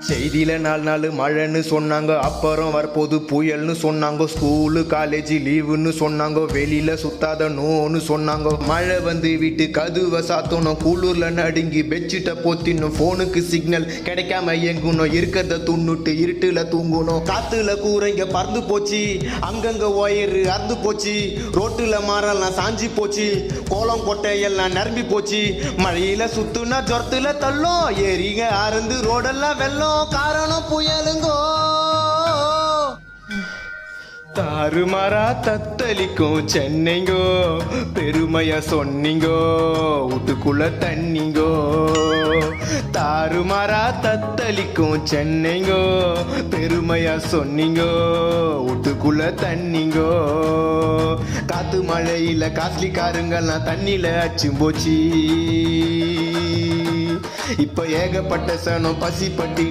செய்தியில 4 நாள் மழைன்னு சொன்னாங்க, அப்புறம் வரப்போது புயல்னு சொன்னாங்க. ஸ்கூலு காலேஜ் லீவுன்னு சொன்னாங்க, வெளியில சுத்தாத நோன்னு சொன்னாங்க. மழை வந்து வீட்டு கதுவை சாத்தணும், குளூர்ல நடுங்கி பெட்ஷீட்டை போத்தினும், போனுக்கு சிக்னல் கிடைக்காம எங்கணும், இருக்கிறத துண்ணுட்டு இருட்டுல தூங்கணும். காத்துல கூரைங்க பறந்து போச்சு, அங்கங்க ஒயரு அறுந்து போச்சு, ரோட்டுல மரம்லாம் சாஞ்சி போச்சு, கோலம் கொட்டை எல்லாம் நிரம்பி போச்சு. மழையில சுத்துனா ஜொரத்துல தள்ளும், ஏரிங்க அறுந்து ரோடெல்லாம் வெள்ளம், காரணம் புயலுங்கோ. தாறுமாறா தத்தளிக்கும் சென்னைங்கோ, பெருமையா சொன்னீங்கோ, வீட்டுக்குள்ள தண்ணிங்கோ. தாறுமாறா தத்தளிக்கும் சென்னைங்கோ, பெருமையா சொன்னீங்கோ, வீட்டுக்குள்ள தண்ணிங்கோ. காத்து மழையில காஸ்ட்லி காருங்கெல்லாம் தண்ணியில அச்சும் போச்சு. இப்ப ஏகப்பட்ட சனம் பசி பட்டி